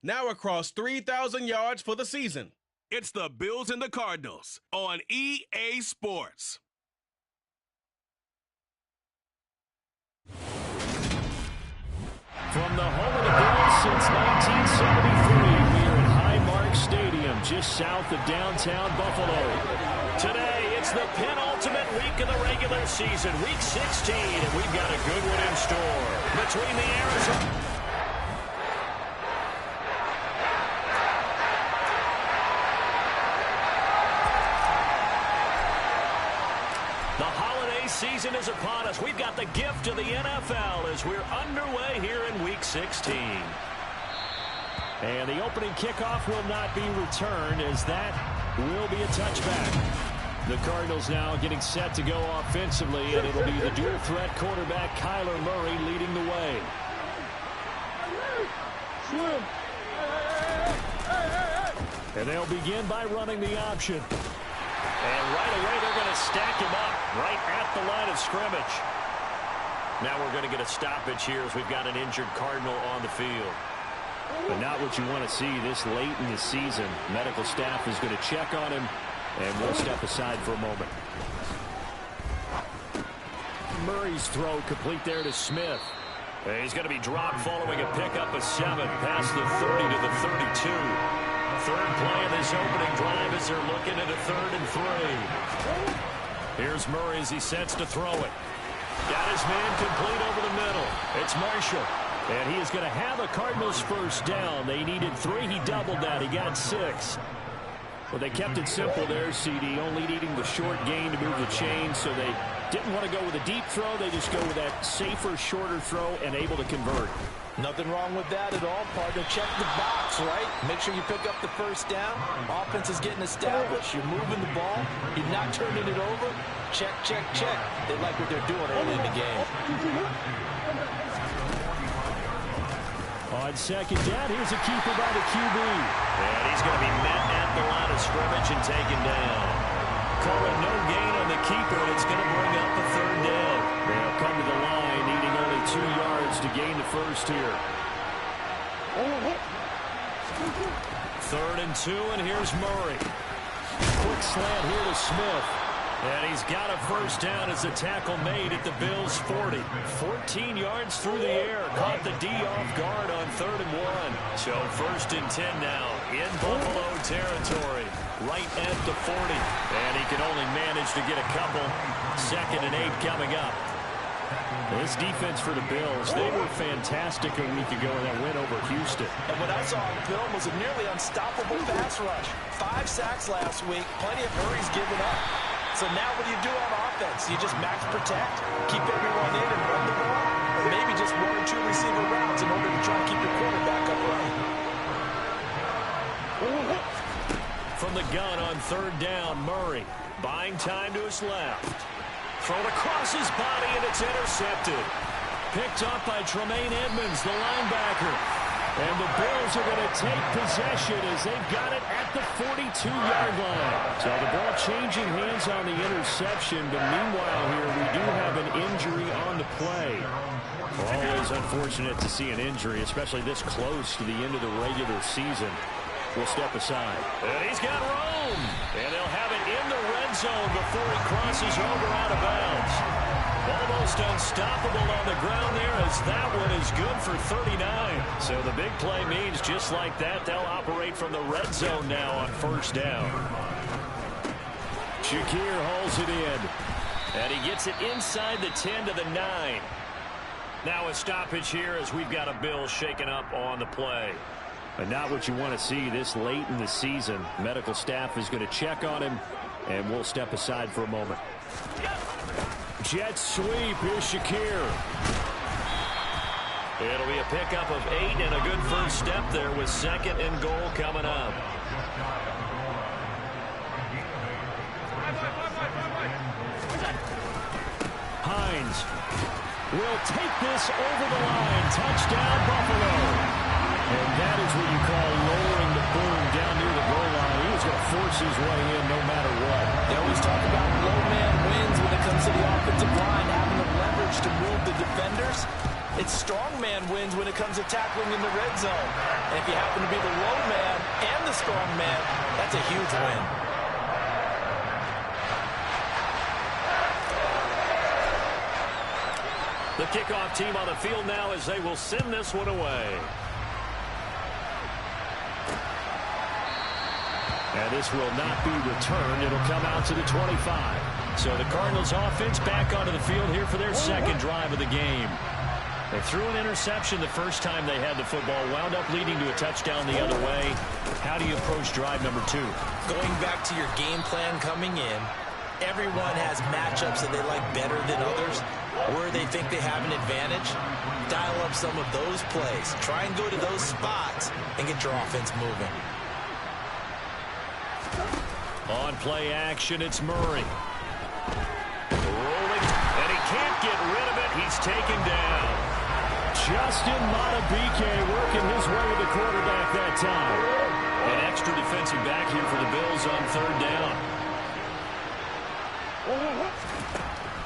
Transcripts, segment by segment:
now across 3,000 yards for the season. It's the Bills and the Cardinals on EA Sports. From the home of the Bills since 1973, we are at Highmark Stadium, just south of downtown Buffalo. Today, it's the penultimate week of the regular season, Week 16, and we've got a good one in store. Between the Arizona... season is upon us. We've got the gift of the NFL as we're underway here in Week 16. And the opening kickoff will not be returned, as that will be a touchback. The Cardinals now getting set to go offensively, and it'll be the dual-threat quarterback Kyler Murray leading the way. And they'll begin by running the option. And right away, they're going to stack him up right at the line of scrimmage. Now we're going to get a stoppage here as we've got an injured Cardinal on the field. But not what you want to see this late in the season. Medical staff is going to check on him, and we'll step aside for a moment. Murray's throw complete there to Smith. He's going to be dropped following a pickup of 7 past the 30 to the 32. Third play of this opening drive as they're looking at a 3rd and 3. Here's Murray as he sets to throw it. Got his man complete over the middle. It's Marshall. And he is going to have a Cardinals first down. They needed 3. He doubled that. He got 6. Well, they kept it simple there, CD, only needing the short gain to move the chain, so they didn't want to go with a deep throw. They just go with that safer, shorter throw and able to convert. Nothing wrong with that at all, partner. Check the box, right? Make sure you pick up the first down. Offense is getting established. You're moving the ball. You're not turning it over. Check, check, check. They like what they're doing early in the game. On second down, here's a keeper by the QB. And he's going to be met at the line of scrimmage and taken down. Call it no gain on the keeper, and it's going to bring up a 3rd down. They'll come to the line, needing only 2 yards to gain the first here. 3rd and 2, and here's Murray. Quick slant here to Smith. And he's got a first down as the tackle made at the Bills' 40. 14 yards through the air. Caught the D off guard on 3rd and 1. So 1st and 10 now in Buffalo territory. Right at the 40. And he can only manage to get a couple. 2nd and 8 coming up. This defense for the Bills, they were fantastic a week ago in that win over Houston. And what I saw on film was a nearly unstoppable pass rush. 5 sacks last week. Plenty of hurries given up. So now what do you do on offense? You just max protect, keep everyone in and run the ball, or maybe just 1 or 2 receiver routes in order to try and keep your quarterback upright. From the gun on 3rd down, Murray buying time to his left. Thrown across his body, and it's intercepted. Picked up by Tremaine Edmonds, the linebacker. And the Bills are going to take possession as they've got it at the 42-yard line. So the ball changing hands on the interception, but meanwhile here we do have an injury on the play. Always unfortunate to see an injury, especially this close to the end of the regular season. We'll step aside. And he's got room. And they'll have it in the red zone before he crosses over out of bounds. Almost unstoppable on the ground there as that one is good for 39. So the big play means just like that, they'll operate from the red zone now on 1st down. Shakir hauls it in. And he gets it inside the 10 to the 9. Now a stoppage here as we've got a Bill shaken up on the play. But not what you want to see this late in the season. Medical staff is going to check on him, and we'll step aside for a moment. Jet sweep. Here's Shakir. It'll be a pickup of 8 and a good first step there with 2nd and goal coming up. Hines will take this over the line. Touchdown, Buffalo. And that is what you call lowering the boom down near the goal line. He was going to force his way in no matter what. They always talk about low man wins when it comes to the offensive line, having the leverage to move the defenders. It's strong man wins when it comes to tackling in the red zone. And if you happen to be the low man and the strong man, that's a huge win. The kickoff team on the field now as they will send this one away. And this will not be returned. It'll come out to the 25. So the Cardinals offense back onto the field here for their second drive of the game. They threw an interception the first time they had the football, wound up leading to a touchdown the other way. How do you approach drive number 2? Going back to your game plan coming in, everyone has matchups that they like better than others, where they think they have an advantage. Dial up some of those plays. Try and go to those spots and get your offense moving. On play action, it's Murray. Rolling, and he can't get rid of it. He's taken down. Justin Madubuike working his way to the quarterback that time. An extra defensive back here for the Bills on third down.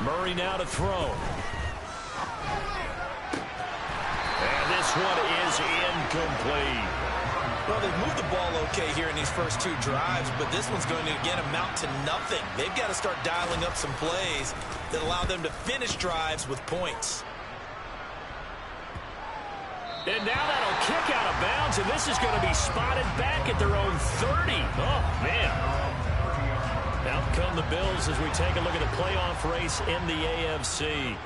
Murray now to throw. And this one is incomplete. Well, they've moved the ball okay here in these first 2 drives, but this one's going to, again, amount to nothing. They've got to start dialing up some plays that allow them to finish drives with points. And now that'll kick out of bounds, and this is going to be spotted back at their own 30. Oh, man. Out come the Bills as we take a look at the playoff race in the AFC.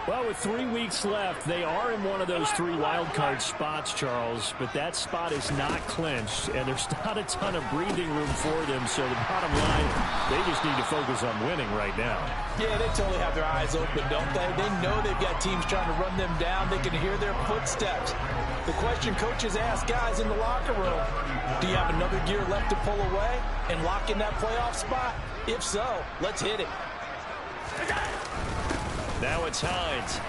Well, with 3 weeks left, they are in one of those 3 wild card spots, Charles, but that spot is not clinched, and there's not a ton of breathing room for them, so the bottom line, they just need to focus on winning right now. Yeah, they totally have their eyes open, don't they? They know they've got teams trying to run them down. They can hear their footsteps. The question coaches ask guys in the locker room, do you have another gear left to pull away and lock in that playoff spot? If so, let's hit it. Now it's Hines.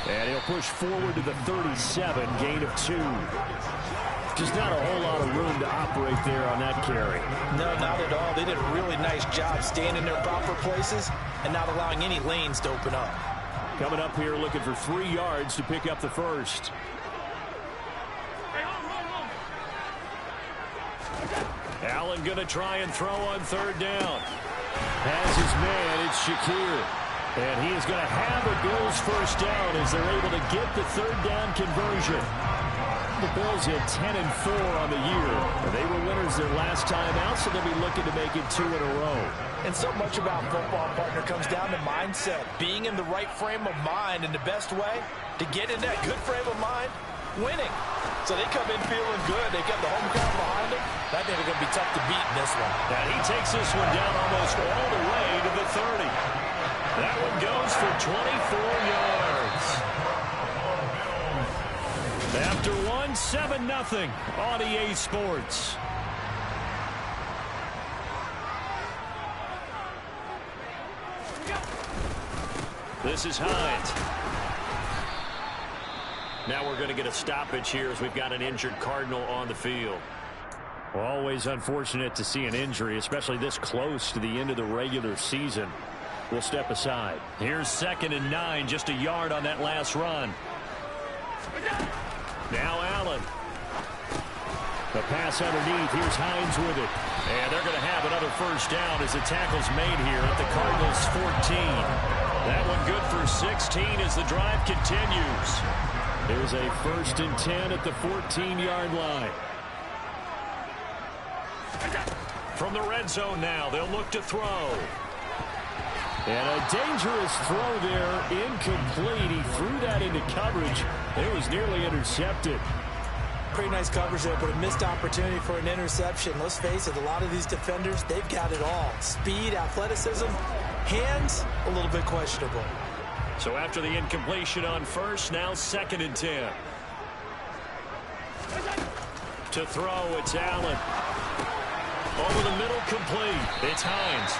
And he'll push forward to the 37, gain of 2. Just not a whole lot of room to operate there on that carry. No, not at all. They did a really nice job staying in their proper places and not allowing any lanes to open up. Coming up here looking for 3 yards to pick up the first. Allen going to try and throw on third down. Has his man, it's Shakir. And he is going to have a Bills first down as they're able to get the third down conversion. The Bills hit 10-4 on the year. They were winners their last time out, so they'll be looking to make it 2 in a row. And so much about football, partner, comes down to mindset. Being in the right frame of mind, and the best way to get in that good frame of mind, winning. So they come in feeling good. They've got the home crowd behind them. I think they're going to be tough to beat in this one. And he takes this one down almost all the way to the 30. That one goes for 24 yards. After one, 7-0 on EA Sports. This is Hines. Now we're going to get a stoppage here as we've got an injured Cardinal on the field. Always unfortunate to see an injury, especially this close to the end of the regular season. We'll step aside. Here's 2nd and 9, just a yard on that last run. Now Allen. The pass underneath. Here's Hines with it. And they're going to have another first down as the tackle's made here at the Cardinals' 14. That one good for 16 as the drive continues. There's a 1st and 10 at the 14-yard line. From the red zone now, they'll look to throw. And a dangerous throw there, incomplete. He threw that into coverage. It was nearly intercepted. Pretty nice coverage there, but a missed opportunity for an interception. Let's face it, a lot of these defenders, they've got it all. Speed, athleticism, hands, a little bit questionable. So after the incompletion on first, now 2nd and 10. To throw, it's Allen. Over the middle, complete. It's Hines.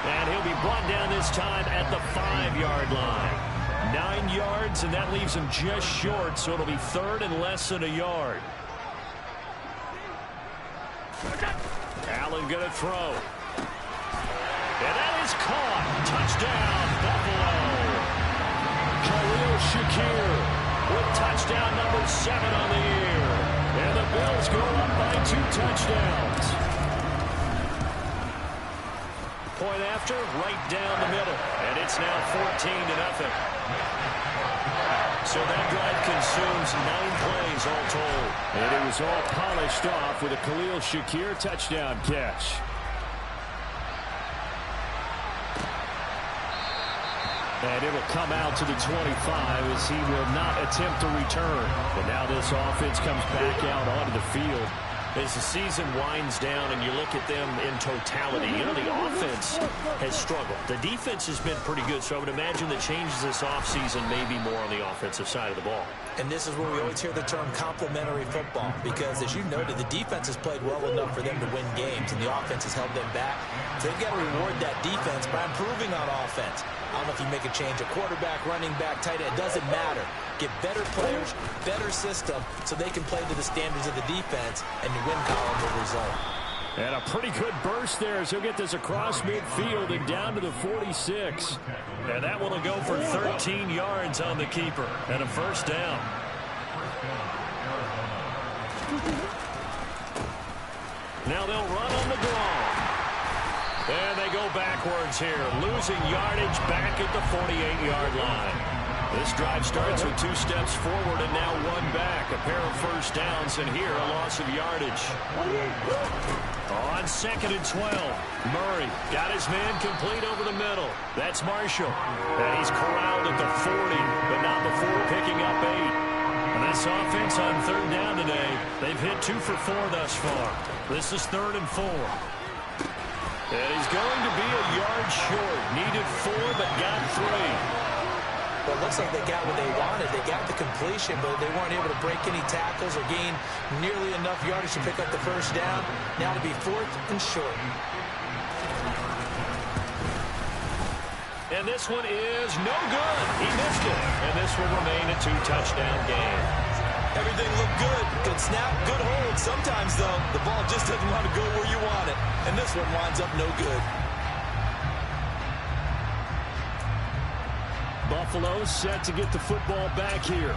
And he'll be brought down this time at the 5-yard line. 9 yards, and that leaves him just short, so it'll be 3rd and less than a yard. Allen going to throw. And that is caught. Touchdown, Buffalo. Khalil Shakir with touchdown number 7 on the year. And the Bills go up by 2 touchdowns. Point after, right down the middle. And it's now 14-0. So that drive consumes 9 plays all told. And it was all polished off with a Khalil Shakir touchdown catch. And it'll come out to the 25 as he will not attempt to return. But now this offense comes back out onto the field. As the season winds down and you look at them in totality, you know, the offense has struggled. The defense has been pretty good, so I would imagine the changes this offseason may be more on the offensive side of the ball. And this is where we always hear the term complementary football, because as you noted, the defense has played well enough for them to win games, and the offense has held them back. So they've got to reward that defense by improving on offense. I don't know if you make a change, a quarterback, running back, tight end, it doesn't matter. Get better players, better system, so they can play to the standards of the defense, and the win column will result. And a pretty good burst there as he'll get this across midfield and down to the 46. And that one will go for 13 yards on the keeper and a first down. Now they'll run on the draw. And they go backwards here, losing yardage back at the 48-yard line. This drive starts with 2 steps forward and now 1 back. A pair of first downs, and here a loss of yardage. On 2nd and 12, Murray got his man complete over the middle. That's Marshall. And he's corralled at the 40, but not before picking up 8. And this offense on 3rd down today, they've hit 2 for 4 thus far. This is 3rd and 4. And he's going to be a yard short. Needed 4, but got 3. Well, it looks like they got what they wanted. They got the completion, but they weren't able to break any tackles or gain nearly enough yardage to pick up the first down. Now to be 4th and short. And this one is no good. He missed it. And this will remain a 2-touchdown game. Everything looked good. Good snap, good hold. Sometimes, though, the ball just doesn't want to go where you want it. And this one winds up no good. Buffalo set to get the football back here.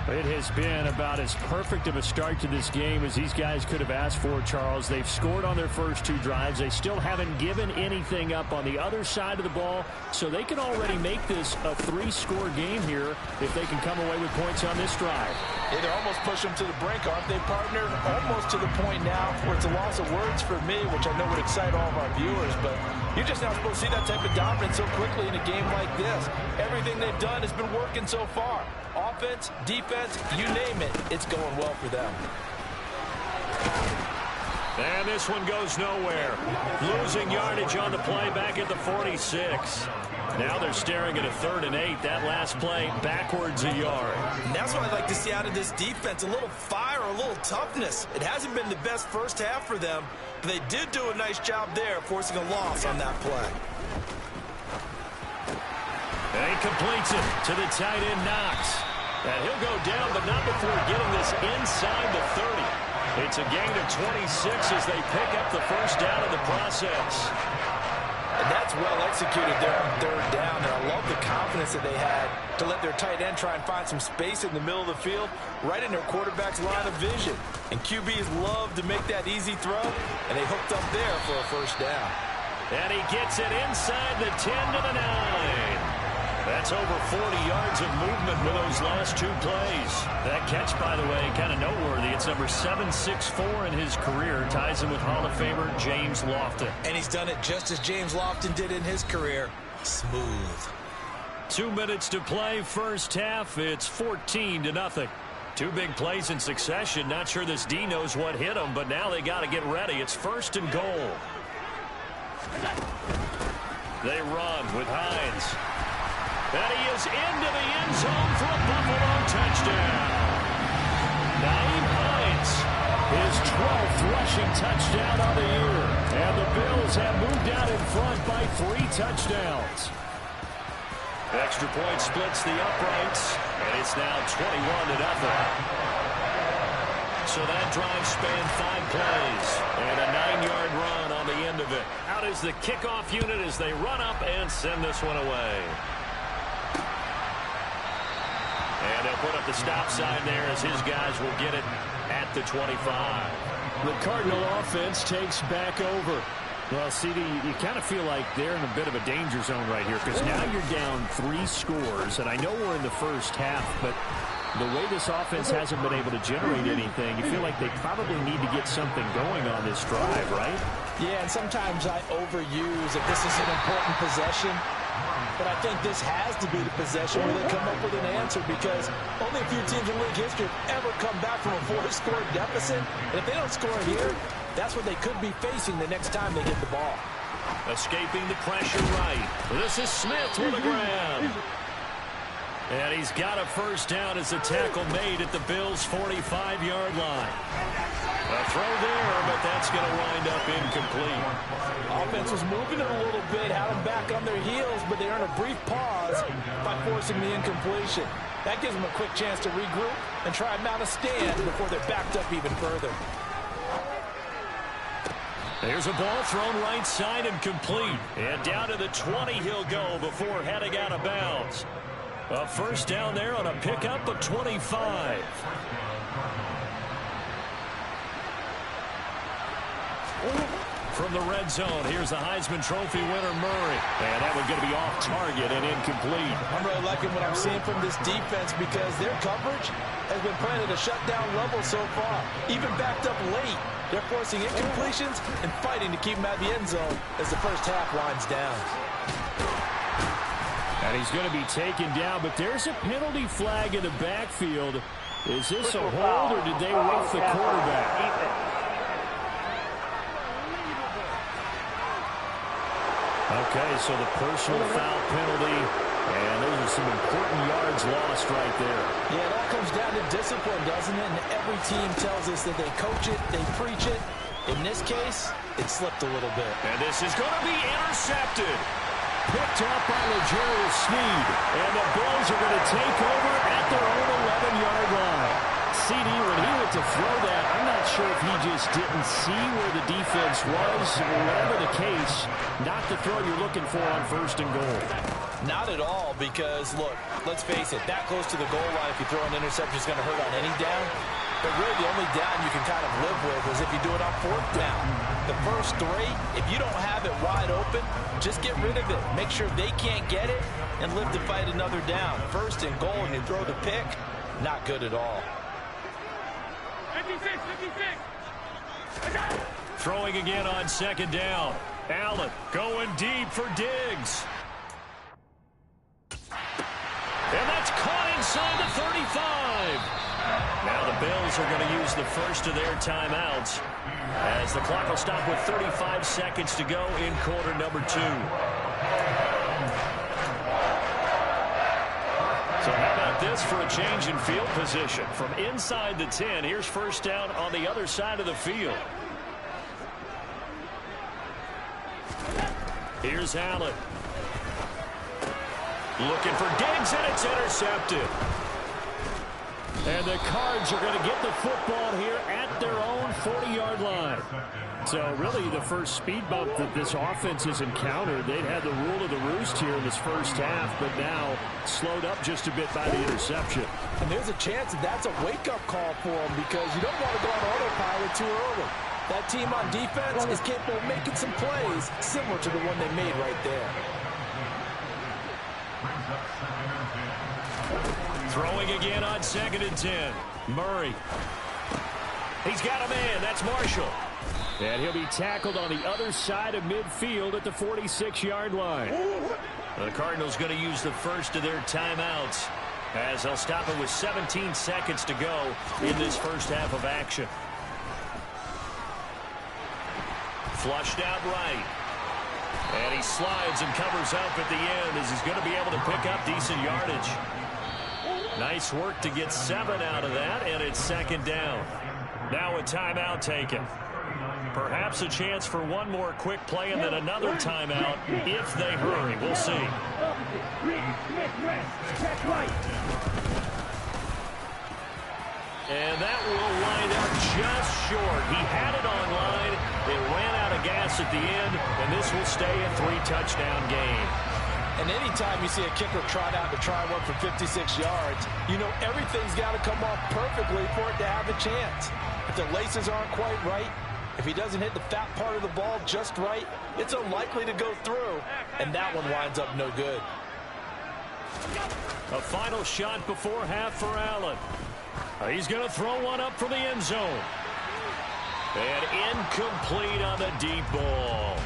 It has been about as perfect of a start to this game as these guys could have asked for, Charles. They've scored on their first 2 drives. They still haven't given anything up on the other side of the ball, so they can already make this a 3-score game here if they can come away with points on this drive. Yeah, they're almost pushing them to the brink, aren't they, partner? Almost to the point now where it's a loss of words for me, which I know would excite all of our viewers, but you're just not supposed to see that type of dominance so quickly in a game like this. Everything they've done has been working so far. Offense, defense, you name it, it's going well for them. And this one goes nowhere. Losing yardage on the play back at the 46. Now they're staring at a 3rd and 8. That last play backwards a yard. And that's what I'd like to see out of this defense. A little fire, a little toughness. It hasn't been the best first half for them, but they did do a nice job there, forcing a loss on that play. And he completes it to the tight end, Knox. And he'll go down, but not before getting this inside the 30. It's a gain of 26 as they pick up the first down in the process. And that's well executed there on 3rd down. And I love the confidence that they had to let their tight end try and find some space in the middle of the field, right in their quarterback's line of vision. And QBs love to make that easy throw, and they hooked up there for a first down. And he gets it inside the 10 to the 9. That's over 40 yards of movement with those last 2 plays. That catch, by the way, kind of noteworthy. It's number 764 in his career. Ties him with Hall of Famer James Lofton. And he's done it just as James Lofton did in his career. Smooth. 2 minutes to play, first half. It's 14-0. 2 big plays in succession. Not sure this D knows what hit him, but now they got to get ready. It's 1st and goal. They run with Hines. And he is into the end zone for a Buffalo touchdown. Nyheim Hines, his 12th rushing touchdown on the year. And the Bills have moved out in front by 3 touchdowns. Extra point splits the uprights, and it's now 21-0. So that drive spanned 5 plays, and a 9-yard run on the end of it. Out is the kickoff unit as they run up and send this one away. And they'll put up the stop sign there as his guys will get it at the 25. The Cardinal offense takes back over. Well, CD, you kind of feel like they're in a bit of a danger zone right here because now you're down 3 scores, and I know we're in the first half, but the way this offense hasn't been able to generate anything, you feel like they probably need to get something going on this drive, right? Yeah, and sometimes I overuse that this is an important possession, but I think this has to be the possession where they come up with an answer because only a few teams in league history have ever come back from a 4-score deficit, and if they don't score here, that's what they could be facing the next time they get the ball. Escaping the pressure right. This is Smith with the grab. And he's got a first down as the tackle made at the Bills' 45-yard line. A throw there, but that's going to wind up incomplete. Offense was moving it a little bit, had them back on their heels, but they earned a brief pause by forcing the incompletion. That gives them a quick chance to regroup and try and mount a stand before they're backed up even further. There's a ball thrown right side and complete. And down to the 20 he'll go before heading out of bounds. A first down there on a pickup of 25. From the red zone, here's the Heisman Trophy winner, Murray. And that one's going to be off target and incomplete. I'm really liking what I'm seeing from this defense because their coverage has been playing at a shutdown level so far. Even backed up late, they're forcing incompletions and fighting to keep them out of the end zone as the first half winds down. And he's going to be taken down, but there's a penalty flag in the backfield. Is this a hold, or did they rough the quarterback? Okay, so the personal foul penalty, and those are some important yards lost right there. Yeah, it all comes down to discipline, doesn't it? And every team tells us that they coach it, they preach it. In this case, it slipped a little bit. And this is going to be intercepted. Picked up by L'Jarius Sneed. And the Bills are going to take over at their own 11-yard line. CD, when he went to throw that, I'm not sure if he just didn't see where the defense was, or whatever the case, not the throw you're looking for on first and goal. Not at all, because, look, let's face it, that close to the goal line, if you throw an interception, is going to hurt on any down. But really, the only down you can kind of live with is if you do it on 4th down. The first 3, if you don't have it wide open, just get rid of it. Make sure they can't get it and live to fight another down. First and goal, and you throw the pick, not good at all. 56. Throwing again on 2nd down. Allen going deep for Diggs. And that's caught inside the 35. Now the Bills are going to use the first of their timeouts as the clock will stop with 35 seconds to go in quarter number 2. So how about this for a change in field position? From inside the 10, here's first down on the other side of the field. Here's Allen. Looking for Diggs, and it's intercepted. And the Cards are going to get the football here at their own 40-yard line. So really the first speed bump that this offense has encountered, they'd had the rule of the roost here in this first half, but now slowed up just a bit by the interception. And there's a chance that that's a wake-up call for them because you don't want to go on autopilot too early. That team on defense is capable of making some plays similar to the one they made right there. Throwing again on 2nd and 10. Murray. He's got a man. That's Marshall. And he'll be tackled on the other side of midfield at the 46-yard line. The Cardinals going to use the first of their timeouts as they'll stop it with 17 seconds to go in this first half of action. Flushed out right. And he slides and covers up at the end as he's going to be able to pick up decent yardage. Nice work to get 7 out of that, and it's 2nd down. Now a timeout taken. Perhaps a chance for one more quick play and then another timeout if they hurry. We'll see. And that will line up just short. He had it on line. It ran out of gas at the end, and this will stay a 3-touchdown game. And anytime you see a kicker trot out to try one for 56 yards, you know everything's got to come off perfectly for it to have a chance. If the laces aren't quite right, if he doesn't hit the fat part of the ball just right, it's unlikely to go through, and that one winds up no good. A final shot before half for Allen. He's going to throw one up for the end zone. And incomplete on the deep ball.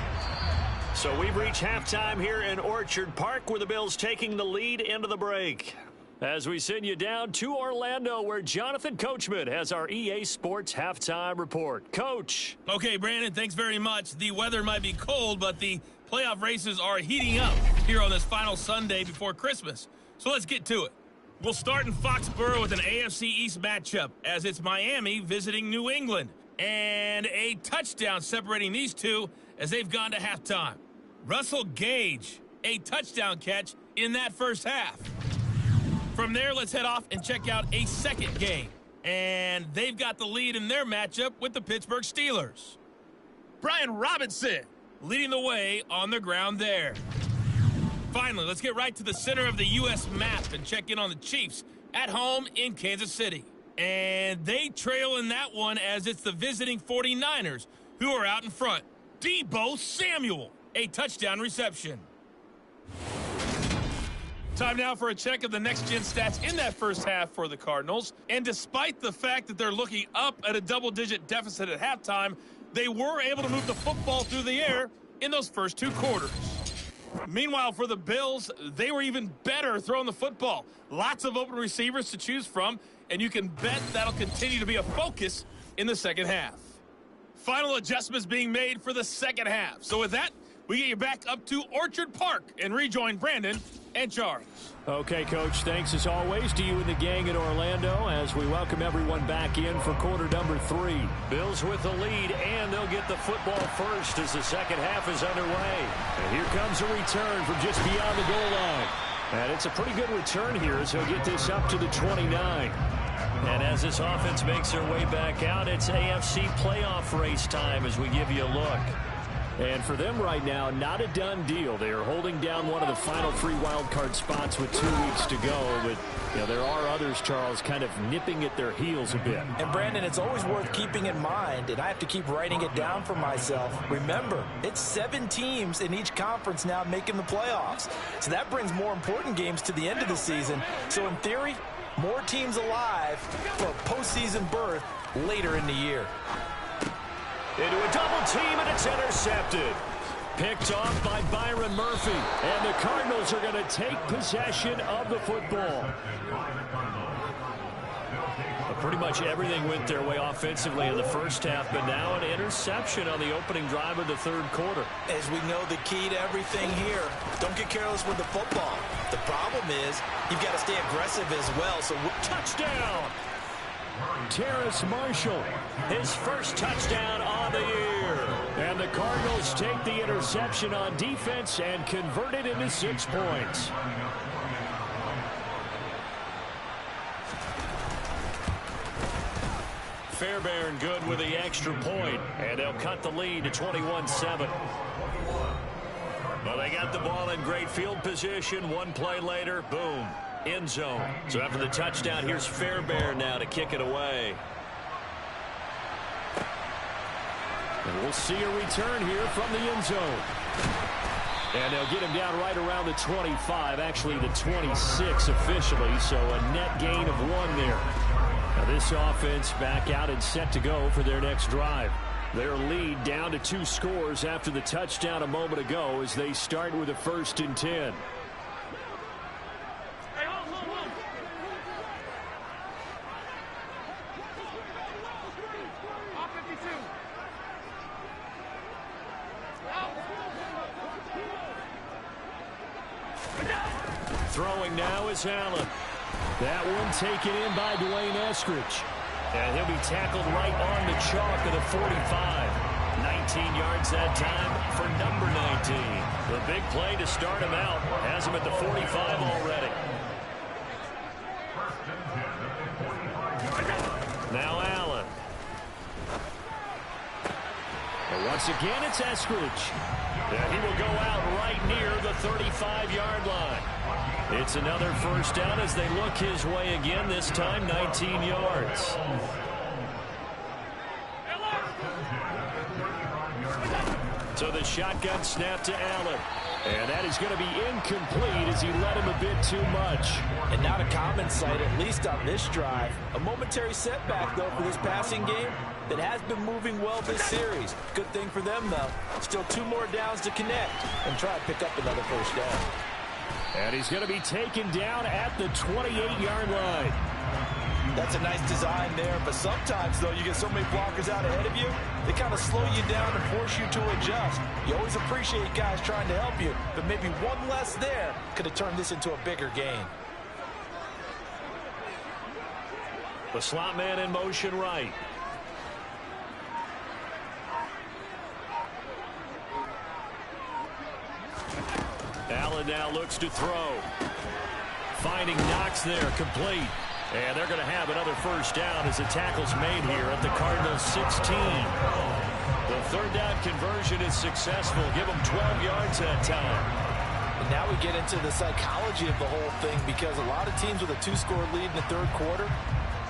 So we've reached halftime here in Orchard Park, where the Bills taking the lead into the break. As we send you down to Orlando, where Jonathan Coachman has our EA Sports halftime report. Coach. Okay, Brandon, thanks very much. The weather might be cold, but the playoff races are heating up here on this final Sunday before Christmas. So let's get to it. We'll start in Foxborough with an AFC East matchup, as it's Miami visiting New England. And a touchdown separating these two as they've gone to halftime. Russell Gage, a touchdown catch in that first half. From there, let's head off and check out a second game. And they've got the lead in their matchup with the Pittsburgh Steelers. Brian Robinson leading the way on the ground there. Finally, let's get right to the center of the U.S. map and check in on the Chiefs at home in Kansas City. And they trail in that one as it's the visiting 49ers who are out in front. Deebo Samuel, a touchdown reception. Time now for a check of the next-gen stats in that first half for the Cardinals. And despite the fact that they're looking up at a double-digit deficit at halftime, they were able to move the football through the air in those first two quarters. Meanwhile, for the Bills, they were even better throwing the football. Lots of open receivers to choose from, and you can bet that'll continue to be a focus in the second half. Final adjustments being made for the second half. So with that, we get you back up to Orchard Park and rejoin Brandon and Charles. Okay, Coach, thanks as always to you and the gang in Orlando as we welcome everyone back in for quarter number 3. Bills with the lead, and they'll get the football first as the second half is underway. And here comes a return from just beyond the goal line. And it's a pretty good return here as he'll get this up to the 29. And as this offense makes their way back out, it's AFC playoff race time as we give you a look. And for them right now, not a done deal. They are holding down one of the final 3 wild card spots with 2 weeks to go. But you know, there are others, Charles, kind of nipping at their heels a bit. And Brandon, it's always worth keeping in mind, and I have to keep writing it down for myself. Remember, it's 7 teams in each conference now making the playoffs. So that brings more important games to the end of the season. So in theory, more teams alive for a postseason berth later in the year. Into a double team, and it's intercepted. Picked off by Byron Murphy. And the Cardinals are going to take possession of the football. Pretty much everything went their way offensively in the first half, but now an interception on the opening drive of the third quarter. As we know, the key to everything here, don't get careless with the football. The problem is you've got to stay aggressive as well. So touchdown! Terrace Marshall, his first touchdown on the year. And the Cardinals take the interception on defense and convert it into 6 points. Fairbairn good with the extra point, and they'll cut the lead to 21-7. Well, they got the ball in great field position. 1 play later, boom. End zone. So after the touchdown, here's Fairbairn now to kick it away. And we'll see a return here from the end zone. And they'll get him down right around the 25, actually the 26 officially, so a net gain of 1 there. Now this offense back out and set to go for their next drive. Their lead down to 2 scores after the touchdown a moment ago as they start with a 1st and 10. Throwing now is Allen. That one taken in by Dwayne Eskridge. And he'll be tackled right on the chalk of the 45. 19 yards that time for number 19. The big play to start him out has him at the 45 already. Now Allen. And once again, it's Eskridge. And he will go out right near the 35-yard line. It's another first down as they look his way again, this time 19 yards. So the shotgun snap to Allen. And that is going to be incomplete as he led him a bit too much. And not a common sight, at least on this drive. A momentary setback, though, for this passing game that has been moving well this series. Good thing for them, though. Still 2 more downs to connect and try to pick up another first down. And he's going to be taken down at the 28-yard line. That's a nice design there, but sometimes, though, you get so many blockers out ahead of you, they kind of slow you down and force you to adjust. You always appreciate guys trying to help you, but maybe one less there could have turned this into a bigger gain. The slot man in motion right. Allen now looks to throw. Finding Knox there, complete. And they're going to have another first down as the tackle's made here at the Cardinals' 16. The third down conversion is successful. Give them 12 yards that time. And now we get into the psychology of the whole thing, because a lot of teams with a 2-score lead in the third quarter,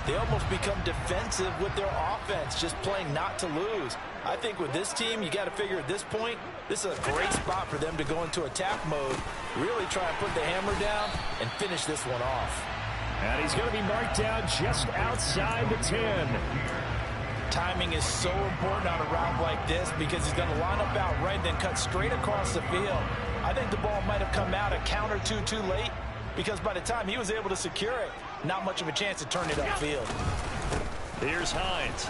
they almost become defensive with their offense, just playing not to lose. I think with this team, you got to figure at this point, this is a great spot for them to go into attack mode, really try and put the hammer down and finish this one off. And he's going to be marked down just outside the 10. Timing is so important on a route like this, because he's going to line up out right, then cut straight across the field. I think the ball might have come out a count or two too late, because by the time he was able to secure it, not much of a chance to turn it upfield. Here's Hines.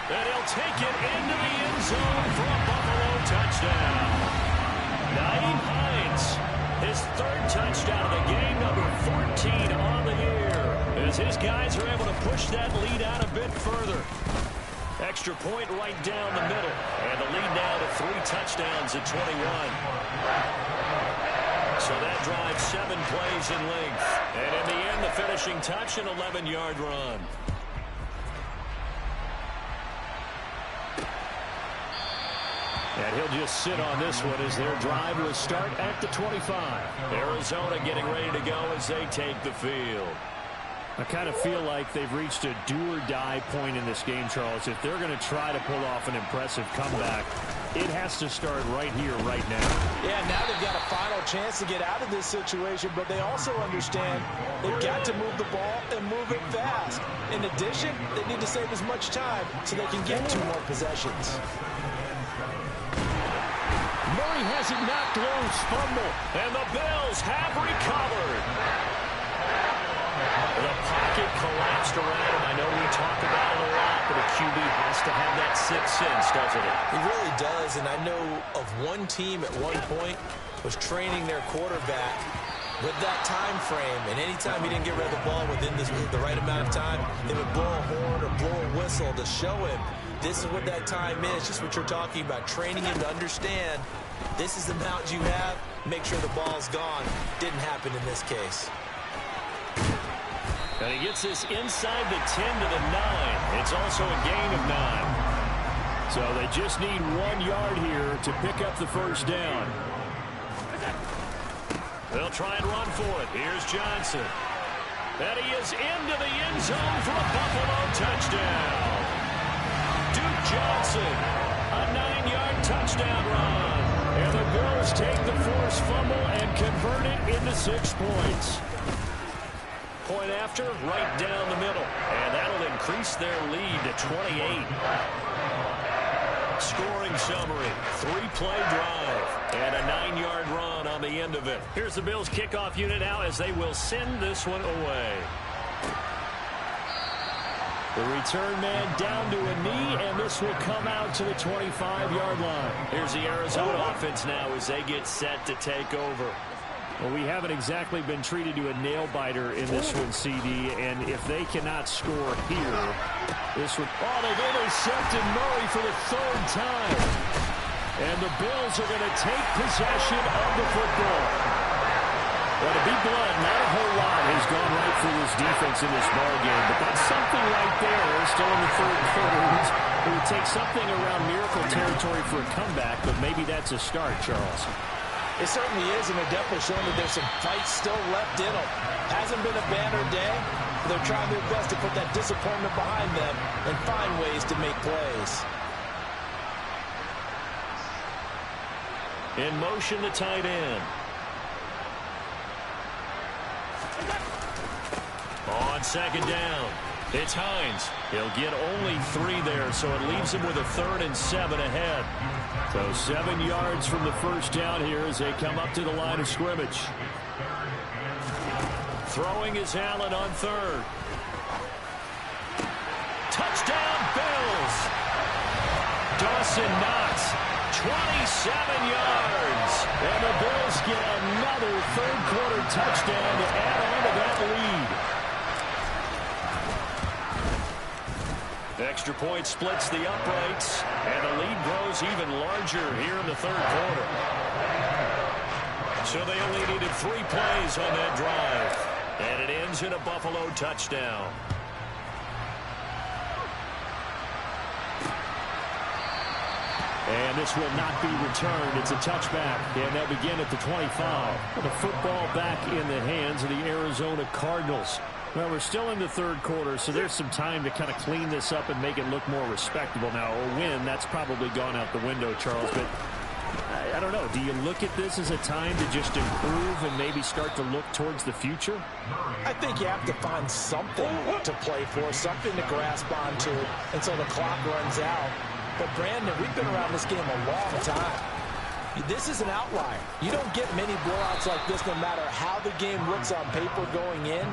And he'll take it into the end zone for a Buffalo touchdown. Nyheim Hines, his third touchdown of the game, number 14 on the year, as his guys are able to push that lead out a bit further. Extra point right down the middle, and the lead now to 3 touchdowns at 21. So that drives 7 plays in length. And in the end, the finishing touch, an 11-yard run. And he'll just sit on this one as their drive will start at the 25. Arizona getting ready to go as they take the field. I kind of feel like they've reached a do-or-die point in this game, Charles. If they're going to try to pull off an impressive comeback, it has to start right here, right now. Yeah, now they've got a final chance to get out of this situation, but they also understand they've got to move the ball and move it fast. In addition, they need to save as much time so they can get 2 more possessions. Murray has it knocked loose, fumble, and the Bills have recovered. The pocket collapsed around him. I know we talk about it a lot, but a QB has to have that 6th sense, doesn't it? He really does, and I know of one team at one point was training their quarterback with that time frame, and anytime he didn't get rid of the ball within the right amount of time, they would blow a horn or blow a whistle to show him this is what that time is, just what you're talking about, training him to understand this is the amount you have, make sure the ball's gone. Didn't happen in this case. And he gets this inside the 10 to the 9. It's also a gain of 9. So they just need 1 yard here to pick up the first down. They'll try and run for it. Here's Johnson. And he is into the end zone for a Buffalo touchdown. Duke Johnson, a 9-yard touchdown run. And the Bills take the forced fumble and convert it into 6 points. Point after, right down the middle. And that'll increase their lead to 28. Scoring summary, 3-play drive, and a 9-yard run on the end of it. Here's the Bills kickoff unit now as they will send this one away. The return man down to a knee, and this will come out to the 25-yard line. Here's the Arizona offense now as they get set to take over. Well, we haven't exactly been treated to a nail-biter in this one, CD, and if they cannot score here, this would... Oh, they've intercepted Murray for the 3rd time. And the Bills are going to take possession of the football. Well, to be blunt, not a whole lot has gone right for this defense in this ball game, but that's something right there. Still in the third quarter. It would take something around miracle territory for a comeback, but maybe that's a start, Charles. It certainly is, and they're definitely showing that there's some fight still left in them. Hasn't been a banner day. They're trying their best to put that disappointment behind them and find ways to make plays. In motion, the tight end. On second down, it's Hines. He'll get only 3 there, so it leaves him with a 3rd and 7 ahead. So 7 yards from the first down here as they come up to the line of scrimmage. Throwing is Allen on 3rd. Touchdown, Bills. Dawson Knox, 27 yards. And the Bills get another third-quarter touchdown to add on to that lead. Extra point splits the uprights, and the lead grows even larger here in the third quarter. So they only needed 3 plays on that drive, and it ends in a Buffalo touchdown. And this will not be returned. It's a touchback, and they'll begin at the 25. The football back in the hands of the Arizona Cardinals. Well, we're still in the third quarter, so there's some time to kind of clean this up and make it look more respectable now. A win, that's probably gone out the window, Charles, but I don't know. Do you look at this as a time to just improve and maybe start to look towards the future? I think you have to find something to play for, something to grasp onto until the clock runs out. But, Brandon, we've been around this game a long time. This is an outlier. You don't get many blowouts like this no matter how the game looks on paper going in.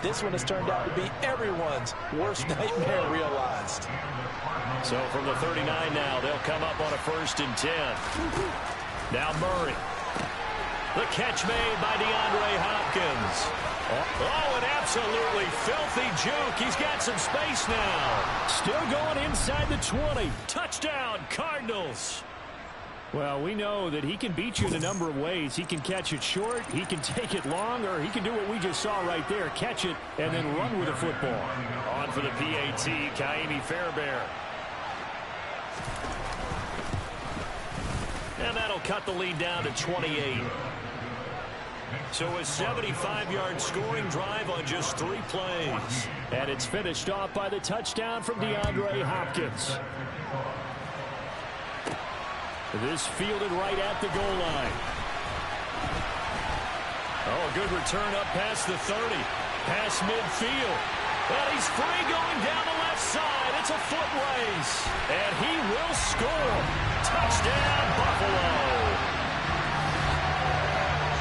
This one has turned out to be everyone's worst nightmare realized. So from the 39 now, they'll come up on a 1st and 10. Now Murray. The catch made by DeAndre Hopkins. Oh, an absolutely filthy juke. He's got some space now. Still going inside the 20. Touchdown, Cardinals. Well, we know that he can beat you in a number of ways. He can catch it short, he can take it long, or he can do what we just saw right there, catch it and then run with the football. On for the PAT, Kaimi Fairbairn. And that'll cut the lead down to 28. So a 75-yard scoring drive on just 3 plays. And it's finished off by the touchdown from DeAndre Hopkins. This fielded right at the goal line. Oh, a good return up past the 30. Past midfield. And he's free going down the left side. It's a foot race. And he will score. Touchdown, Buffalo.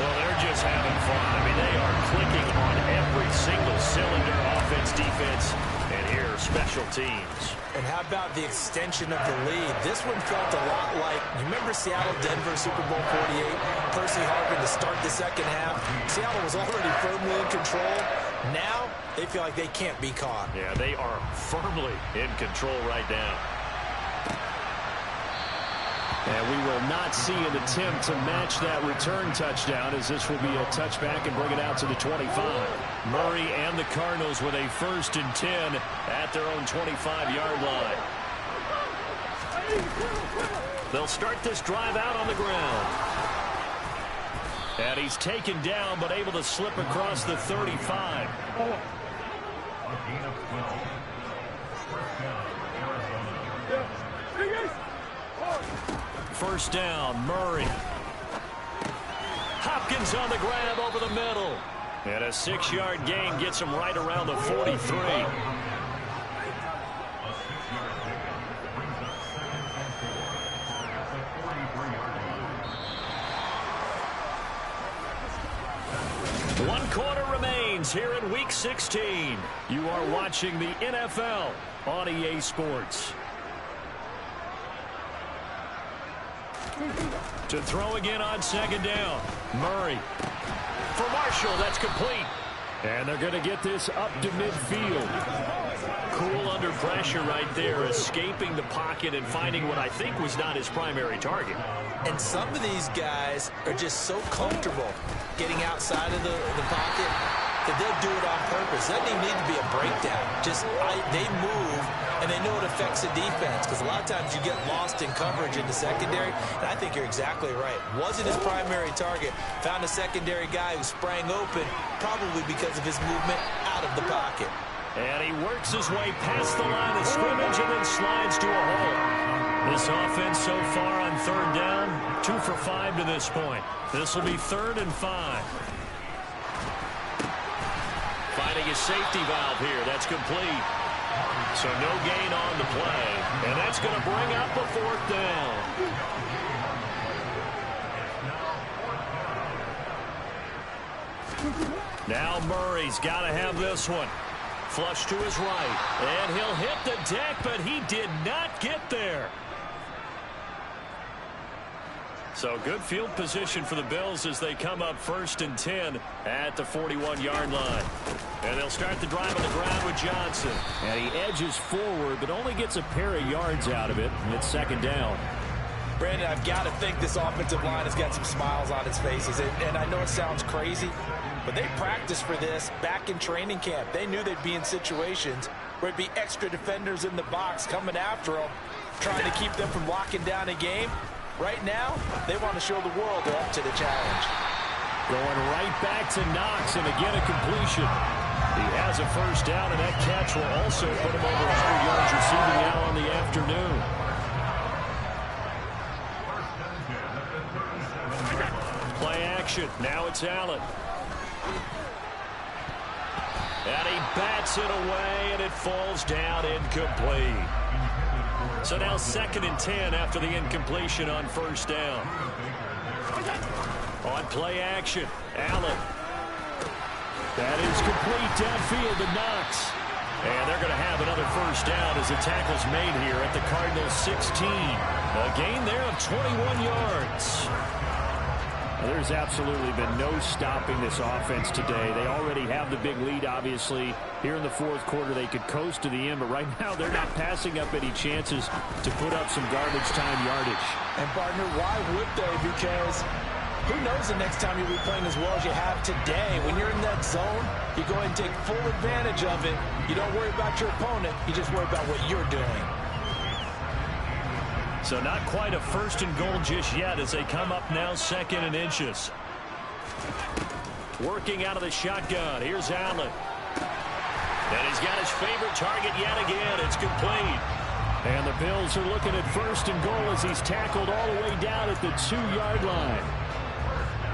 Well, they're just having fun. I mean, they are clicking on every single cylinder, offense, defense, and here, special teams. And how about the extension of the lead? This one felt a lot like, you remember Seattle-Denver Super Bowl 48? Percy Harvin to start the second half. Seattle was already firmly in control. Now, they feel like they can't be caught. Yeah, they are firmly in control right now. And we will not see an attempt to match that return touchdown, as this will be a touchback and bring it out to the 25. Murray and the Cardinals with a 1st and 10 at their own 25-yard line. They'll start this drive out on the ground. And he's taken down, but able to slip across the 35. First down, Murray. Hopkins on the grab over the middle. And a 6-yard gain gets him right around the 43. One quarter remains here in Week 16. You are watching the NFL on EA Sports. To throw again on second down. Murray. For Marshall, that's complete. And they're going to get this up to midfield. Cool under pressure right there, escaping the pocket and finding what I think was not his primary target. And some of these guys are just so comfortable getting outside of the pocket, that they'll do it on purpose. It doesn't even need to be a breakdown. They move, and they know it affects the defense, because a lot of times you get lost in coverage in the secondary, and I think you're exactly right. Wasn't his primary target. Found a secondary guy who sprang open, probably because of his movement out of the pocket. And he works his way past the line of scrimmage and then slides to a hole. This offense so far on third down, 2 for 5 to this point. This will be 3rd and 5. Finding a safety valve here. That's complete. So no gain on the play. And that's going to bring up a 4th down. Now Murray's got to have this one. Flush to his right. And he'll hit the deck, but he did not get there. So good field position for the Bills as they come up 1st and 10 at the 41-yard line. And they'll start the drive on the ground with Johnson. And he edges forward, but only gets a pair of yards out of it, and it's 2nd down. Brandon, I've got to think this offensive line has got some smiles on its faces. And I know it sounds crazy, but they practiced for this back in training camp. They knew they'd be in situations where it'd be extra defenders in the box coming after them, trying to keep them from locking down a game. Right now, they want to show the world they're up to the challenge. Going right back to Knox, and again a completion. He has a 1st down, and that catch will also put him over 100 yards receiving now on the afternoon. Play action. Now it's Allen. And he bats it away, and it falls down incomplete. So now 2nd and 10 after the incompletion on 1st down. On play action, Allen. That is complete downfield to Knox. And they're going to have another 1st down as the tackle's made here at the Cardinals' 16. A gain there of 21 yards. There's absolutely been no stopping this offense today. They already have the big lead, obviously. Here in the 4th quarter, they could coast to the end, but right now they're not passing up any chances to put up some garbage time yardage. And, partner, why would they? Because who knows the next time you'll be playing as well as you have today. When you're in that zone, you go ahead and take full advantage of it. You don't worry about your opponent. You just worry about what you're doing. So not quite a 1st and goal just yet as they come up now 2nd and inches. Working out of the shotgun. Here's Allen. And he's got his favorite target yet again. It's complete. And the Bills are looking at 1st and goal as he's tackled all the way down at the 2-yard line.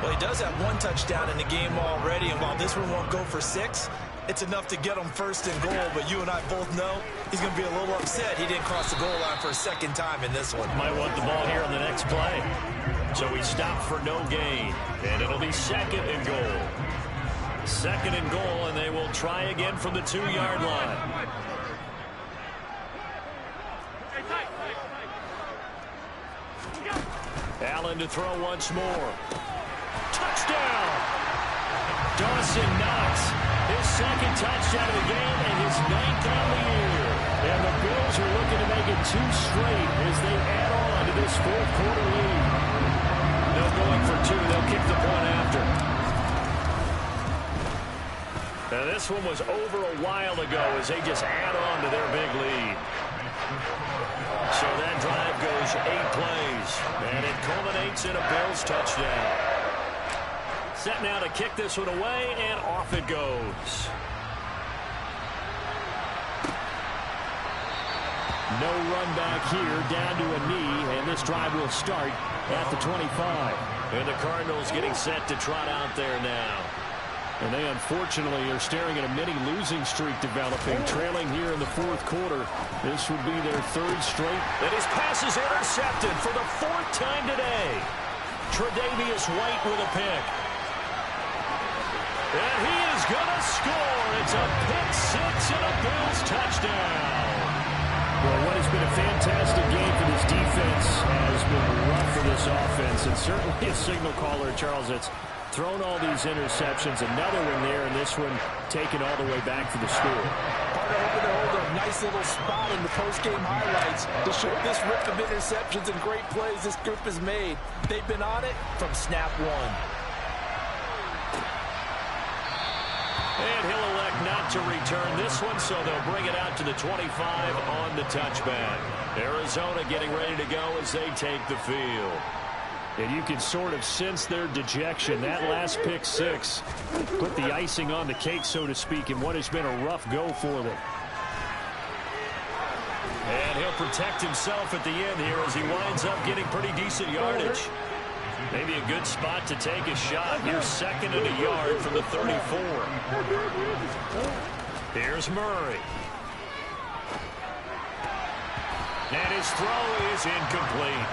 Well, he does have 1 touchdown in the game already, and while this one won't go for 6, it's enough to get him 1st and goal, but you and I both know he's going to be a little upset he didn't cross the goal line for a 2nd time in this one. Might want the ball here on the next play. So he stopped for no gain, and it'll be 2nd and goal. 2nd and goal, and they will try again from the 2-yard line. Allen to throw once more. Touchdown! Dawson Knox, his 2nd touchdown of the game and his 9th on the year. And the Bills are looking to make it 2 straight as they add on to this 4th quarter lead. No going for 2. They'll kick the point after. Now this one was over a while ago as they just add on to their big lead. So that drive goes 8 plays, and it culminates in a Bills touchdown. Set now to kick this one away, and off it goes. No run back here, down to a knee, and this drive will start at the 25. And the Cardinals getting set to trot out there now. And they unfortunately are staring at a mini losing streak developing, trailing here in the 4th quarter. This would be their 3rd straight. And his pass is intercepted for the 4th time today. Tre'Davious White with a pick. And he is going to score. It's a pick 6 and a Bills touchdown. Well, what has been a fantastic game for this defense has been rough for this offense. And certainly a signal caller, Charles, that's thrown all these interceptions. Another one there, and this one taken all the way back for the score. Partner hoping to hold a nice little spot in the post-game highlights to show this rip of interceptions and great plays this group has made. They've been on it from snap 1. And he'll elect not to return this one, so they'll bring it out to the 25 on the touchback. Arizona getting ready to go as they take the field. And you can sort of sense their dejection. That last pick six put the icing on the cake, so to speak, in what has been a rough go for them. And he'll protect himself at the end here as he winds up getting pretty decent yardage. Maybe a good spot to take a shot. Here's 2nd and a yard from the 34. Here's Murray. And his throw is incomplete.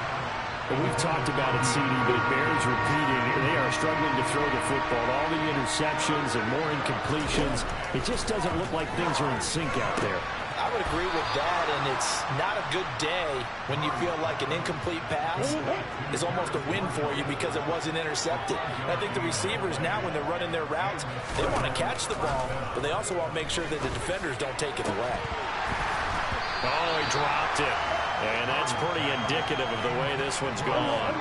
Well, we've talked about it, CD, but it bears repeating. They are struggling to throw the football. All the interceptions and more incompletions. It just doesn't look like things are in sync out there. I would agree with that, and it's not a good day when you feel like an incomplete pass is almost a win for you because it wasn't intercepted. And I think the receivers now, when they're running their routes, they want to catch the ball, but they also want to make sure that the defenders don't take it away. Oh, he dropped it. And that's pretty indicative of the way this one's gone.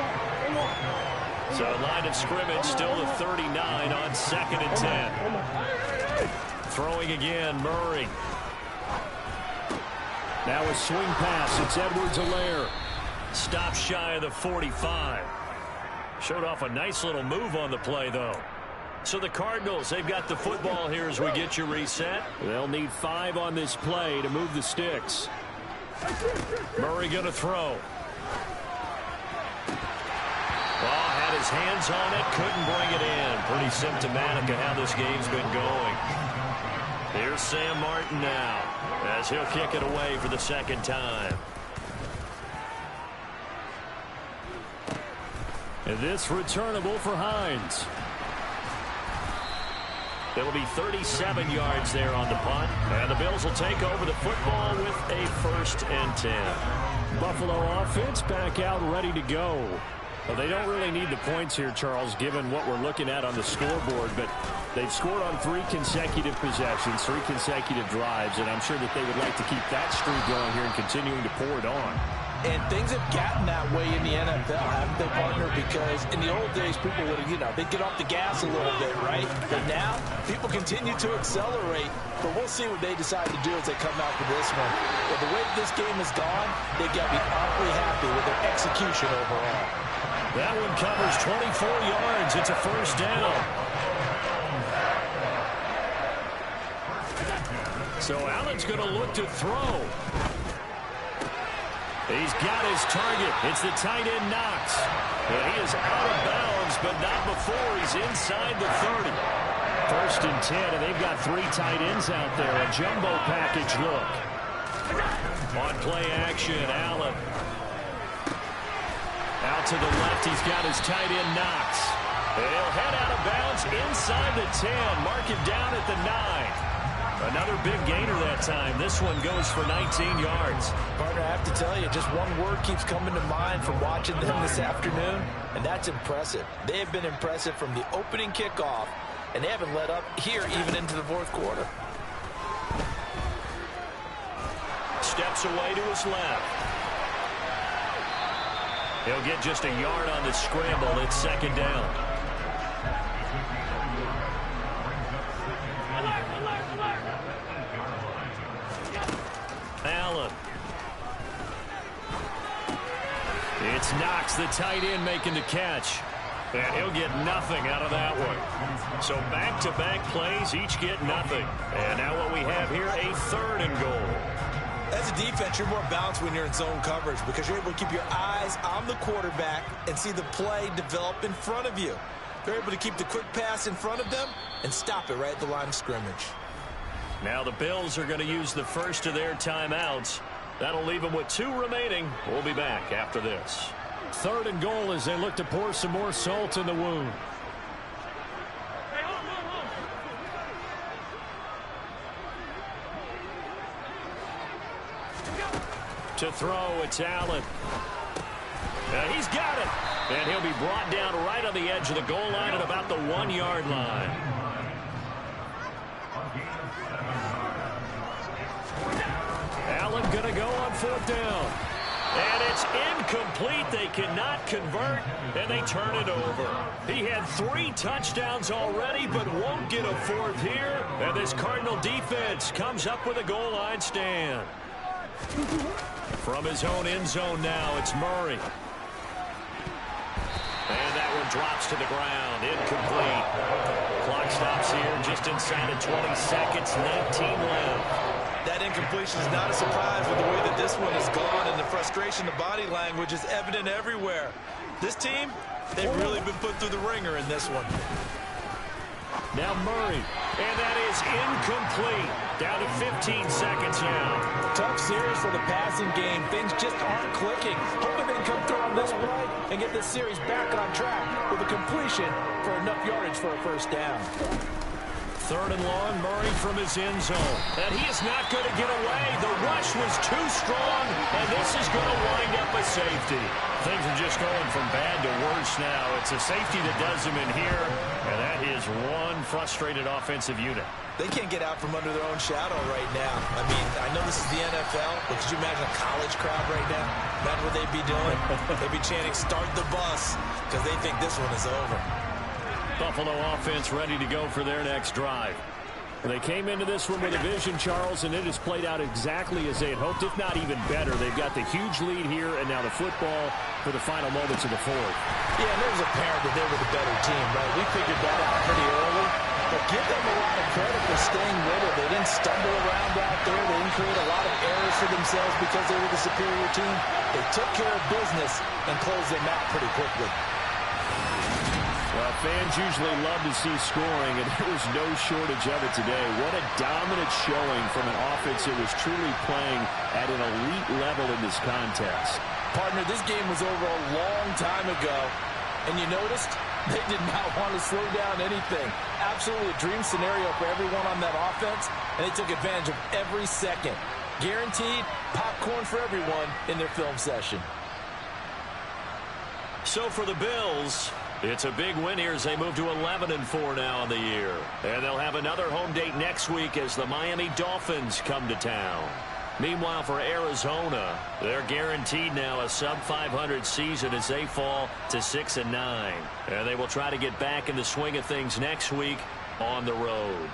So line of scrimmage still the 39 on 2nd and 10. Throwing again, Murray. Now a swing pass. It's Edwards-Helaire. Stop shy of the 45. Showed off a nice little move on the play, though. So the Cardinals, they've got the football here as we get you reset. They'll need 5 on this play to move the sticks. Murray going to throw. Ball had his hands on it, couldn't bring it in. Pretty symptomatic of how this game's been going. Here's Sam Martin now, as he'll kick it away for the 2nd time. And this returnable for Hines. It'll be 37 yards there on the punt. And the Bills will take over the football with a 1st and 10. Buffalo offense back out ready to go. Well, they don't really need the points here, Charles, given what we're looking at on the scoreboard. But they've scored on 3 consecutive possessions, 3 consecutive drives. And I'm sure that they would like to keep that streak going here and continuing to pour it on. And things have gotten that way in the NFL, haven't they, partner? Because in the old days, people would, they'd get off the gas a little bit, right? But now, people continue to accelerate. But we'll see what they decide to do as they come out for this one. But the way this game has gone, they've got to be awfully happy with their execution overall. That one covers 24 yards. It's a 1st down. So Allen's going to look to throw. He's got his target. It's the tight end Knox. And he is out of bounds, but not before he's inside the 30. 1st and 10, and they've got 3 tight ends out there. A jumbo package look. On play action, Allen. Out to the left, he's got his tight end Knox. And he'll head out of bounds inside the 10. Mark him down at the 9. Another big gainer that time. This one goes for 19 yards. Partner, I have to tell you, just one word keeps coming to mind from watching them this afternoon, and that's impressive. They have been impressive from the opening kickoff, and they haven't let up here even into the 4th quarter. Steps away to his left. He'll get just a yard on the scramble. It's 2nd down. Allen. It's Knox, the tight end, making the catch. And he'll get nothing out of that one. So back-to-back plays, each get nothing. And now what we have here, a 3rd and goal. As a defense, you're more balanced when you're in zone coverage because you're able to keep your eyes on the quarterback and see the play develop in front of you. They're able to keep the quick pass in front of them and stop it right at the line of scrimmage. Now the Bills are going to use the first of their timeouts. That'll leave them with 2 remaining. We'll be back after this. 3rd and goal as they look to pour some more salt in the wound. To throw, it's Allen. He's got it. And he'll be brought down right on the edge of the goal line at about the 1-yard line. Allen going to go on 4th down. And it's incomplete. They cannot convert, and they turn it over. He had 3 touchdowns already, but won't get a 4th here. And this Cardinal defense comes up with a goal line stand. From his own end zone now, it's Murray. And that one drops to the ground. Incomplete. Clock stops here just inside of 20 seconds. 19 left. That incompletion is not a surprise with the way that this one has gone, and the frustration, the body language is evident everywhere. This team, they've really been put through the ringer in this one. Now Murray, and that is incomplete. Down to 15 seconds now. Tough series for the passing game. Things just aren't clicking. Hoping they can come through on this play and get this series back on track with a completion for enough yardage for a first down. 3rd and long, Murray from his end zone. And he is not going to get away. The rush was too strong, and this is going to wind up a safety. Things are just going from bad to worse now. It's a safety that does him in here, and that is one frustrated offensive unit. They can't get out from under their own shadow right now. I mean, I know this is the NFL, but could you imagine a college crowd right now? Imagine what they'd be doing. They'd be chanting, "Start the bus," because they think this one is over. Buffalo offense ready to go for their next drive. They came into this one with a vision, Charles, and it has played out exactly as they had hoped, if not even better. They've got the huge lead here, and now the football for the final moments of the 4th. Yeah, and it was apparent that they were the better team, right? We figured that out pretty early. But give them a lot of credit for staying with it. They didn't stumble around out there. They didn't create a lot of errors for themselves because they were the superior team. They took care of business and closed them out pretty quickly. Well, fans usually love to see scoring, and there was no shortage of it today. What a dominant showing from an offense that was truly playing at an elite level in this contest. Partner, this game was over a long time ago, and you noticed they did not want to slow down anything. Absolutely a dream scenario for everyone on that offense, and they took advantage of every second. Guaranteed popcorn for everyone in their film session. So for the Bills, it's a big win here as they move to 11-4 now in the year. And they'll have another home date next week as the Miami Dolphins come to town. Meanwhile, for Arizona, they're guaranteed now a sub-500 season as they fall to 6-9. And they will try to get back in the swing of things next week on the road.